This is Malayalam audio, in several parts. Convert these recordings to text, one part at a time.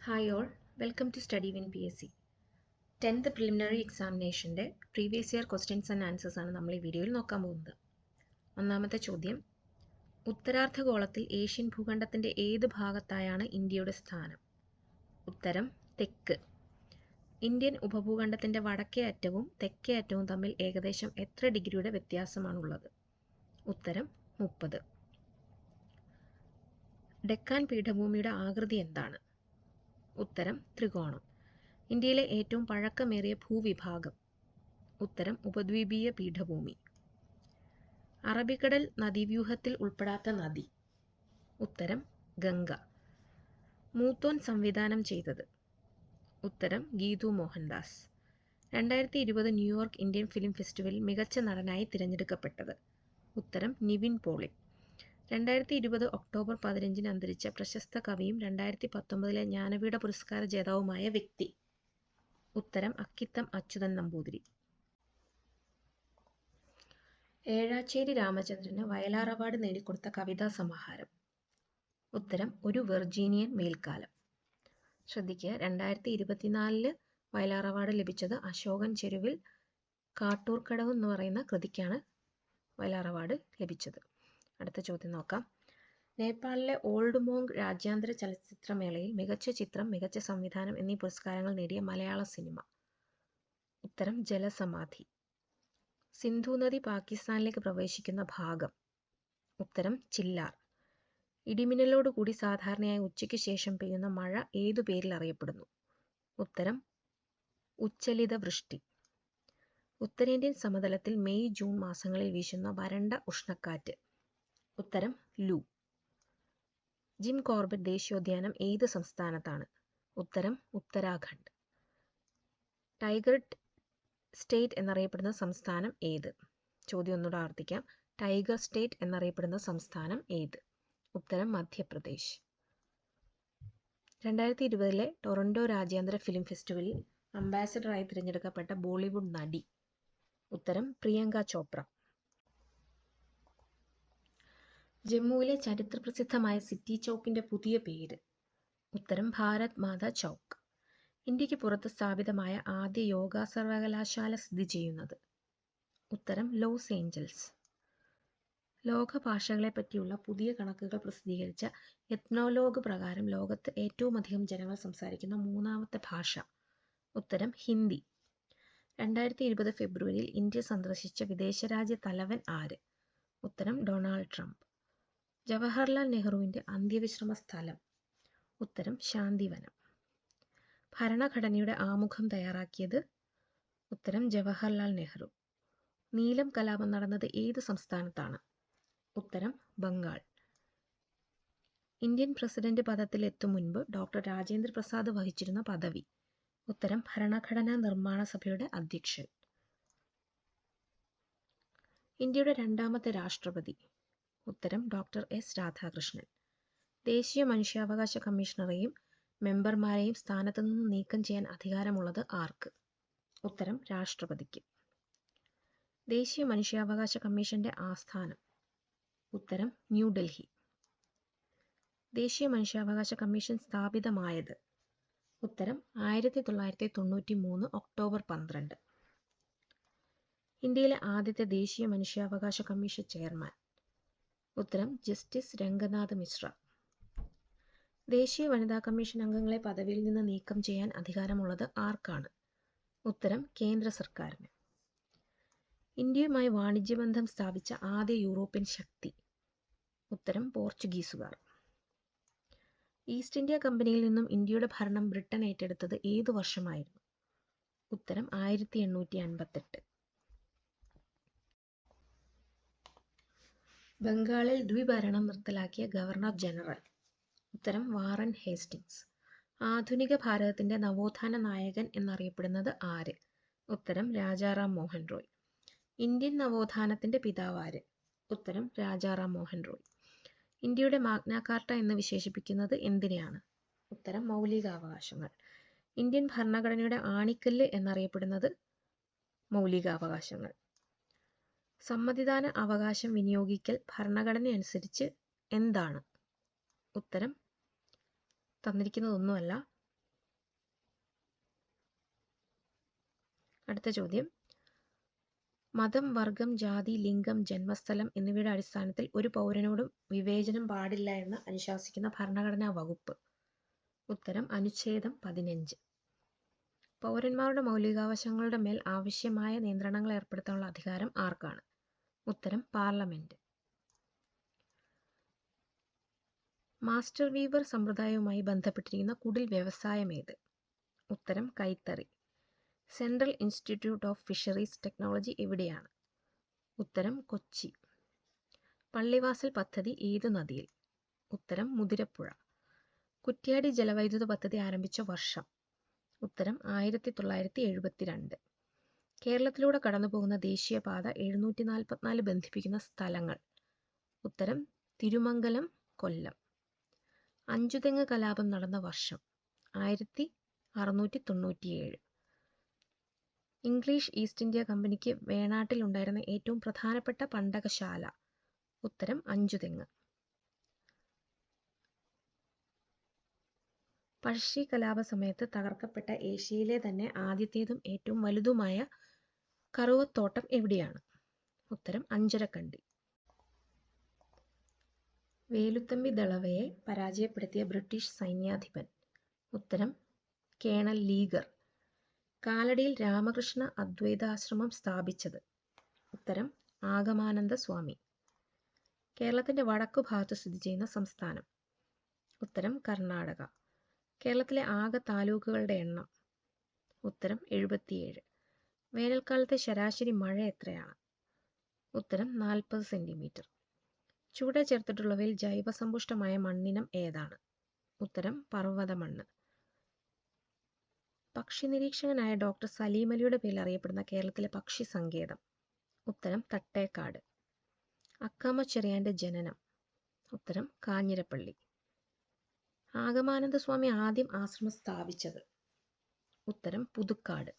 Hi all, welcome to Study Win PSC. 10th preliminary എക്സാമിനേഷൻ്റെ previous year questions and answers ആണ് നമ്മൾ ഈ വീഡിയോയിൽ നോക്കാൻ പോകുന്നത്. ഒന്നാമത്തെ ചോദ്യം, ഉത്തരാർദ്ധഗോളത്തിൽ ഏഷ്യൻ ഭൂഖണ്ഡത്തിൻ്റെ ഏത് ഭാഗത്തായാണ് ഇന്ത്യയുടെ സ്ഥാനം? ഉത്തരം തെക്ക്. ഇന്ത്യൻ ഉപഭൂഖണ്ഡത്തിൻ്റെ വടക്കേ അറ്റവും തെക്കേ അറ്റവും തമ്മിൽ ഏകദേശം എത്ര ഡിഗ്രിയുടെ വ്യത്യാസമാണുള്ളത്? ഉത്തരം 30. ഡെക്കാൻ പീഠഭൂമിയുടെ ആകൃതി എന്താണ്? ഉത്തരം ത്രികോണം. ഇന്ത്യയിലെ ഏറ്റവും പഴക്കമേറിയ ഭൂവിഭാഗം? ഉത്തരം ഉപദ്വീപീയ പീഠഭൂമി. അറബിക്കടൽ നദീവ്യൂഹത്തിൽ ഉൾപ്പെടാത്ത നദി? ഉത്തരം ഗംഗ. മൂത്തോൻ സംവിധാനം ചെയ്തത്? ഉത്തരം Geethu Mohandas. 2020 New York Indian film ഫെസ്റ്റിവലിൽ മികച്ച നടനായി തിരഞ്ഞെടുക്കപ്പെട്ടത്? ഉത്തരം നിവിൻ പോളി. 2020 ഒക്ടോബർ 15 അന്തരിച്ച പ്രശസ്ത കവിയും 2019 ജ്ഞാനപീഠ പുരസ്കാര ജേതാവുമായ വ്യക്തി? ഉത്തരം അക്കിത്തം അച്യുതൻ നമ്പൂതിരി. ഏഴാച്ചേരി രാമചന്ദ്രന് വയലാർ അവാർഡ് നേടിക്കൊടുത്ത കവിതാ സമാഹാരം? ഉത്തരം ഒരു വെർജീനിയൻ മേൽക്കാലം. ശ്രദ്ധിക്കുക, 2024 വയലാർ അവാർഡ് ലഭിച്ചത് അശോകൻ ചെരുവിൽ കാട്ടൂർക്കടവ് എന്ന് പറയുന്ന കൃതിക്കാണ് വയലാർ അവാർഡ് ലഭിച്ചത്. അടുത്ത ചോദ്യം നോക്കാം. നേപ്പാളിലെ ഓൾഡ് മോങ്ക് രാജ്യാന്തര ചലച്ചിത്രമേളയിൽ മികച്ച ചിത്രം, മികച്ച സംവിധാനം എന്നീ പുരസ്കാരങ്ങൾ നേടിയ മലയാള സിനിമ? ഉത്തരം ജലസമാധി. സിന്ധു നദി പാകിസ്ഥാനിലേക്ക് പ്രവേശിക്കുന്ന ഭാഗം? ഉത്തരം ചില്ലാർ. ഇടിമിന്നലോടുകൂടി സാധാരണയായി ഉച്ചയ്ക്ക് ശേഷം പെയ്യുന്ന മഴ ഏതു പേരിൽ അറിയപ്പെടുന്നു? ഉത്തരം ഉച്ചലിത വൃഷ്ടി. ഉത്തരേന്ത്യൻ സമതലത്തിൽ മെയ് ജൂൺ മാസങ്ങളിൽ വീശുന്ന വരണ്ട ഉഷ്ണക്കാറ്റ്? ഉത്തരം ലൂ. ജിം കോർബറ്റ് ദേശീയോദ്യാനം ഏത് സംസ്ഥാനത്താണ്? ഉത്തരം ഉത്തരാഖണ്ഡ്. ടൈഗർ സ്റ്റേറ്റ് എന്നറിയപ്പെടുന്ന സംസ്ഥാനം ഏത്? ചോദ്യം ഒന്നുകൂടെ ആവർത്തിക്കാം. ടൈഗർ സ്റ്റേറ്റ് എന്നറിയപ്പെടുന്ന സംസ്ഥാനം ഏത്? ഉത്തരം മധ്യപ്രദേശ്. 2020 ടൊറന്റോ രാജ്യാന്തര ഫിലിം ഫെസ്റ്റിവലിൽ അംബാസഡറായി തിരഞ്ഞെടുക്കപ്പെട്ട ബോളിവുഡ് നടി? ഉത്തരം പ്രിയങ്ക ചോപ്ര. ജമ്മുവിലെ ചരിത്രപ്രസിദ്ധമായ സിറ്റി ചൗക്കിന്റെ പുതിയ പേര്? ഉത്തരം ഭാരത് മാതാ ചൗക്ക്. ഇന്ത്യക്ക് പുറത്ത് സ്ഥാപിതമായ ആദ്യ യോഗ സർവകലാശാല സ്ഥിതി ചെയ്യുന്നത്? ഉത്തരം ലോസ് ഏഞ്ചൽസ്. ലോക ഭാഷകളെ പറ്റിയുള്ള പുതിയ കണക്കുകൾ പ്രസിദ്ധീകരിച്ച എത്നോലോഗ് പ്രകാരം ലോകത്ത് ഏറ്റവും അധികം ജനങ്ങൾ സംസാരിക്കുന്ന മൂന്നാമത്തെ ഭാഷ? ഉത്തരം ഹിന്ദി. 2020 ഫെബ്രുവരിയിൽ ഇന്ത്യ സന്ദർശിച്ച വിദേശരാജ്യ തലവൻ ആര്? ഉത്തരം ഡൊണാൾഡ് ട്രംപ്. ജവഹർലാൽ നെഹ്റുവിൻ്റെ അന്ത്യവിശ്രമ സ്ഥലം? ഉത്തരം ശാന്തിവനം. ഭരണഘടനയുടെ ആമുഖം തയ്യാറാക്കിയത്? ഉത്തരം ജവഹർലാൽ നെഹ്റു. നീലം കലാപം നടന്നത് ഏത് സംസ്ഥാനത്താണ്? ഉത്തരം ബംഗാൾ. ഇന്ത്യൻ പ്രസിഡന്റ് പദത്തിൽ എത്തും മുൻപ് ഡോക്ടർ രാജേന്ദ്ര പ്രസാദ് വഹിച്ചിരുന്ന പദവി? ഉത്തരം ഭരണഘടനാ നിർമ്മാണ സഭയുടെ അധ്യക്ഷൻ. ഇന്ത്യയുടെ രണ്ടാമത്തെ രാഷ്ട്രപതി? ഉത്തരം ഡോക്ടർ എസ് രാധാകൃഷ്ണൻ. ദേശീയ മനുഷ്യാവകാശ കമ്മീഷണറെയും മെമ്പർമാരെയും സ്ഥാനത്തു നിന്ന് നീക്കം ചെയ്യാൻ അധികാരമുള്ളത് ആർക്ക്? ഉത്തരം രാഷ്ട്രപതിക്ക്. ദേശീയ മനുഷ്യാവകാശ കമ്മീഷന്റെ ആസ്ഥാനം? ഉത്തരം ന്യൂഡൽഹി. ദേശീയ മനുഷ്യാവകാശ കമ്മീഷൻ സ്ഥാപിതമായത്? ഉത്തരം 1993 ഒക്ടോബർ 12. ഇന്ത്യയിലെ ആദ്യത്തെ ദേശീയ മനുഷ്യാവകാശ കമ്മീഷൻ ചെയർമാൻ? ഉത്തരം ജസ്റ്റിസ് രംഗനാഥ് മിശ്ര. ദേശീയ വനിതാ കമ്മീഷൻ അംഗങ്ങളെ പദവിയിൽ നിന്ന് നീക്കം ചെയ്യാൻ അധികാരമുള്ളത് ആർക്കാണ്? ഉത്തരം കേന്ദ്ര സർക്കാരിന്. ഇന്ത്യയുമായി വാണിജ്യബന്ധം സ്ഥാപിച്ച ആദ്യ യൂറോപ്യൻ ശക്തി? ഉത്തരം പോർച്ചുഗീസുകാർ. ഈസ്റ്റ് ഇന്ത്യ കമ്പനിയിൽ നിന്നും ഇന്ത്യയുടെ ഭരണം ബ്രിട്ടൻ ഏറ്റെടുത്തത് ഏതു വർഷമായിരുന്നു? ഉത്തരം 1858. ബംഗാളിൽ ദ്വിഭരണം നിർത്തലാക്കിയ ഗവർണർ ജനറൽ? ഉത്തരം വാറൻ ഹേസ്റ്റിങ്സ്. ആധുനിക ഭാരതത്തിന്റെ നവോത്ഥാന നായകൻ എന്നറിയപ്പെടുന്നത് ആര്? ഉത്തരം രാജാറാം മോഹൻ റോയ്. ഇന്ത്യൻ നവോത്ഥാനത്തിന്റെ പിതാവാര്? ഉത്തരം രാജാറാം മോഹൻ റോയ്. ഇന്ത്യയുടെ മാഗ്ന കാർട്ട എന്ന് വിശേഷിപ്പിക്കുന്നത് എന്തിനെയാണ്? ഉത്തരം മൗലികാവകാശങ്ങൾ. ഇന്ത്യൻ ഭരണഘടനയുടെ ആണിക്കല്ല് എന്നറിയപ്പെടുന്നത് മൗലികാവകാശങ്ങൾ. സമ്മതിദാന അവകാശം വിനിയോഗിക്കൽ ഭരണഘടന അനുസരിച്ച് എന്താണ്? ഉത്തരം തന്നിരിക്കുന്നതൊന്നുമല്ല, അടുത്ത ചോദ്യം, മതം, വർഗം, ജാതി, ലിംഗം, ജന്മസ്ഥലം എന്നിവയുടെ അടിസ്ഥാനത്തിൽ ഒരു പൗരനോടും വിവേചനം പാടില്ല എന്ന് അനുശാസിക്കുന്ന ഭരണഘടനാ വകുപ്പ്? ഉത്തരം അനുച്ഛേദം 15. പൗരന്മാരുടെ മൗലികാവകാശങ്ങളുടെ മേൽ ആവശ്യമായ നിയന്ത്രണങ്ങൾ ഏർപ്പെടുത്താനുള്ള അധികാരം ആർക്കാണ്? ഉത്തരം പാർലമെന്റ്. മാസ്റ്റർ വീവർ സമ്പ്രദായവുമായി ബന്ധപ്പെട്ടിരിക്കുന്ന കുടിൽ വ്യവസായം ഏത്? ഉത്തരം കൈത്തറി. Central institute of fisheries technology എവിടെയാണ്? ഉത്തരം കൊച്ചി. പള്ളിവാസൽ പദ്ധതി ഏത് നദിയിൽ? ഉത്തരം മുതിരപ്പുഴ. കുറ്റ്യാടി ജലവൈദ്യുത പദ്ധതി ആരംഭിച്ച വർഷം? ഉത്തരം 1972. കേരളത്തിലൂടെ കടന്നുപോകുന്ന ദേശീയപാത 744 ബന്ധിപ്പിക്കുന്ന സ്ഥലങ്ങൾ? ഉത്തരം തിരുമംഗലം, കൊല്ലം. അഞ്ചുതെങ്ങ് കലാപം നടന്ന വർഷം? 1697. ഇംഗ്ലീഷ് ഈസ്റ്റ് ഇന്ത്യ കമ്പനിക്ക് വേണാട്ടിൽ ഉണ്ടായിരുന്ന ഏറ്റവും പ്രധാനപ്പെട്ട പണ്ടകശാല? ഉത്തരം അഞ്ചുതെങ്ങ്. പഴശ്ശി കലാപ സമയത്ത് തകർക്കപ്പെട്ട ഏഷ്യയിലെ തന്നെ ആദ്യത്തേതും ഏറ്റവും വലുതുമായ കറുവത്തോട്ടം എവിടെയാണ്? ഉത്തരം അഞ്ചരക്കണ്ടി. വേലുത്തമ്പി ദളവയെ പരാജയപ്പെടുത്തിയ ബ്രിട്ടീഷ് സൈന്യാധിപൻ? ഉത്തരം കേണൽ ലീഗർ. കാലടിയിൽ രാമകൃഷ്ണ അദ്വൈതാശ്രമം സ്ഥാപിച്ചത്? ഉത്തരം ആഗമാനന്ദ സ്വാമി. കേരളത്തിന്റെ വടക്കു ഭാഗത്ത് സ്ഥിതി ചെയ്യുന്ന സംസ്ഥാനം? ഉത്തരം കർണാടക. കേരളത്തിലെ ആകെ താലൂക്കുകളുടെ എണ്ണം? ഉത്തരം 77. വേനൽക്കാലത്തെ ശരാശരി മഴ എത്രയാണ്? ഉത്തരം 40 സെന്റിമീറ്റർ. ചുവടെ ചേർത്തിട്ടുള്ളവയിൽ ജൈവസമ്പുഷ്ടമായ മണ്ണിനം ഏതാണ്? ഉത്തരം പർവ്വത മണ്ണ്. പക്ഷി നിരീക്ഷകനായ ഡോക്ടർ സലീം അലിയുടെ പേരിൽ അറിയപ്പെടുന്ന കേരളത്തിലെ പക്ഷി സങ്കേതം? ഉത്തരം തട്ടേക്കാട്. അക്കാമ ചെറിയാന്റെ ജനനം? ഉത്തരം കാഞ്ഞിരപ്പള്ളി. ആഗമാനന്ദ സ്വാമി ആദ്യം ആശ്രമം സ്ഥാപിച്ചത്? ഉത്തരം പുതുക്കാട്.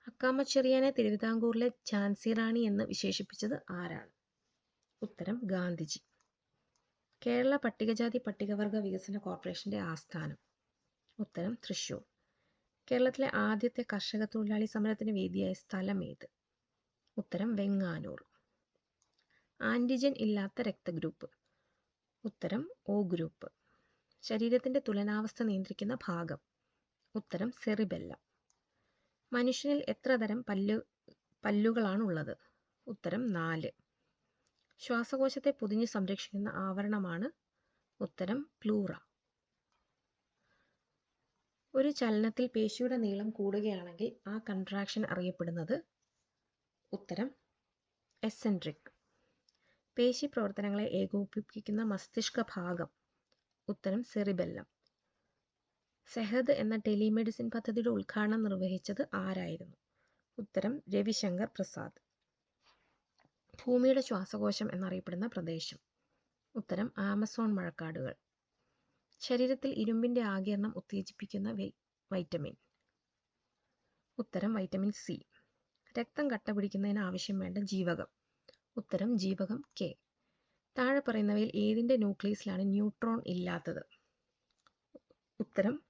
അക്കാമ ചെറിയാനെ തിരുവിതാംകൂറിലെ ഝാൻസി റാണി എന്ന് വിശേഷിപ്പിച്ചത് ആരാണ്? ഉത്തരം ഗാന്ധിജി. കേരള പട്ടികജാതി പട്ടികവർഗ വികസന കോർപ്പറേഷന്റെ ആസ്ഥാനം? ഉത്തരം തൃശൂർ. കേരളത്തിലെ ആദ്യത്തെ കർഷക തൊഴിലാളി സമരത്തിന് വേദിയായ സ്ഥലം ഏത്? ഉത്തരം വെങ്ങാനൂർ. ആന്റിജൻ ഇല്ലാത്ത രക്തഗ്രൂപ്പ്? ഉത്തരം O ഗ്രൂപ്പ്. ശരീരത്തിന്റെ തുലനാവസ്ഥ നിയന്ത്രിക്കുന്ന ഭാഗം? ഉത്തരം സെറിബെല്ലം. മനുഷ്യനിൽ എത്ര തരം പല്ലുകളാണുള്ളത്? ഉത്തരം 4. ശ്വാസകോശത്തെ പൊതിഞ്ഞ് സംരക്ഷിക്കുന്ന ആവരണമാണ്? ഉത്തരം പ്ലൂറ. ഒരു ചലനത്തിൽ പേശിയുടെ നീളം കൂടുകയാണെങ്കിൽ ആ കൺട്രാക്ഷൻ അറിയപ്പെടുന്നത്? ഉത്തരം എസെൻട്രിക്. പേശി പ്രവർത്തനങ്ങളെ ഏകോപിപ്പിക്കുന്ന മസ്തിഷ്ക ഭാഗം? ഉത്തരം സെറിബെല്ലം. സെഹദ് എന്ന ടെലിമെഡിസിൻ പദ്ധതിയുടെ ഉദ്ഘാടനം നിർവഹിച്ചത് ആരായിരുന്നു? ഉത്തരം രവിശങ്കർ പ്രസാദ്. ഭൂമിയുടെ ശ്വാസകോശം എന്നറിയപ്പെടുന്ന പ്രദേശം? ഉത്തരം ആമസോൺ മഴക്കാടുകൾ. ശരീരത്തിൽ ഇരുമ്പിന്റെ ആഗിരണം ഉത്തേജിപ്പിക്കുന്ന വൈറ്റമിൻ? ഉത്തരം വൈറ്റമിൻ സി. രക്തം കട്ട പിടിക്കുന്നതിന് ആവശ്യം വേണ്ട ജീവകം? ഉത്തരം ജീവകം കെ. താഴെ പറയുന്നവയിൽ ഏതിന്റെ ന്യൂക്ലിയസിലാണ് ന്യൂട്രോൺ ഇല്ലാത്തത്? ഉത്തരം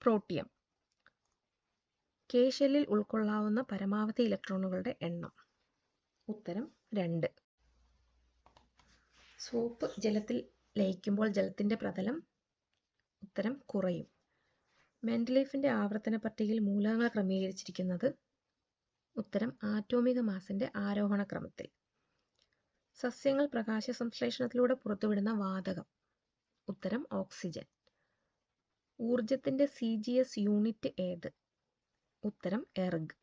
പ്രോട്ടിയം. കെ ഷെല്ലിൽ ഉൾക്കൊള്ളാവുന്ന പരമാവധി ഇലക്ട്രോണുകളുടെ എണ്ണം? ഉത്തരം 2. സോപ്പ് ജലത്തിൽ ലയിക്കുമ്പോൾ ജലത്തിന്റെ പ്രതലം? ഉത്തരം കുറയും. മെൻഡലീഫിന്റെ ആവർത്തന പട്ടികയിൽ മൂലകങ്ങൾ ക്രമീകരിച്ചിരിക്കുന്നത്? ഉത്തരം ആറ്റോമിക മാസിന്റെ ആരോഹണ ക്രമത്തിൽ. സസ്യങ്ങൾ പ്രകാശ സംശ്ലേഷണത്തിലൂടെ പുറത്തുവിടുന്ന വാതകം? ഉത്തരം ഓക്സിജൻ. ഊർജത്തിന്റെ CGS യൂണിറ്റ് ഏത്? ഉത്തരം എർഗ്.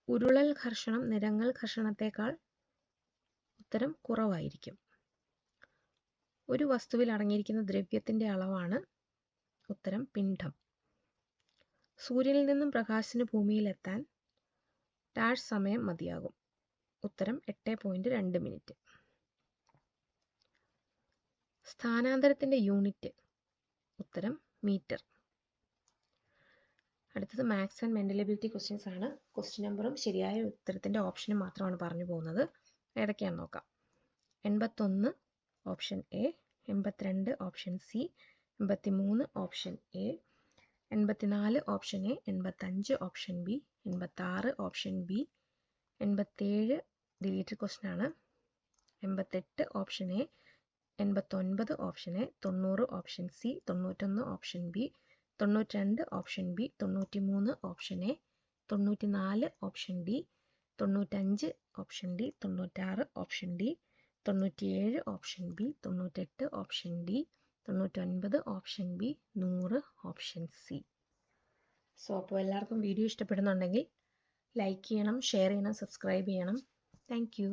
ഉരുളൽ ഘർഷണം നിരങ്ങൽ ഘർഷണത്തെക്കാൾ? ഉത്തരം കുറവായിരിക്കും. ഒരു വസ്തുവിൽ അടങ്ങിയിരിക്കുന്ന ദ്രവ്യത്തിന്റെ അളവാണ്? ഉത്തരം പിണ്ഡം. സൂര്യനിൽ നിന്നും പ്രകാശത്തിന് ഭൂമിയിൽ എത്താൻ ഡാഷ് സമയം മതിയാകും? ഉത്തരം 8.2 മിനിറ്റ്. സ്ഥാനാന്തരത്തിന്റെ യൂണിറ്റ്? ഉത്തരം മീറ്റർ. അടുത്തത് maths and mental ability questions ആണ്. ക്വസ്റ്റ്യൻ നമ്പറും ശരിയായ ഉത്തരത്തിന്റെ ഓപ്ഷനും മാത്രമാണ് പറഞ്ഞു പോകുന്നത്. ഏതൊക്കെയാണെന്ന് നോക്കാം. 81 option A, 82 option C, 83 option A, 84 option A, 85 option B, 86 option B, 87 deleted question ആണ്, 88 option A, 89 option A, 90 option C, 91 option B, 92 option B, 93 option A, 94 option D, 95 option D, 96 option D, 97 option B, 98 option D, 99 option B, 100 option C. So അപ്പോൾ എല്ലാവർക്കും വീഡിയോ ഇഷ്ടപ്പെടുന്നുണ്ടെങ്കിൽ ലൈക്ക് ചെയ്യണം, ഷെയർ ചെയ്യണം, സബ്സ്ക്രൈബ് ചെയ്യണം. Thank you.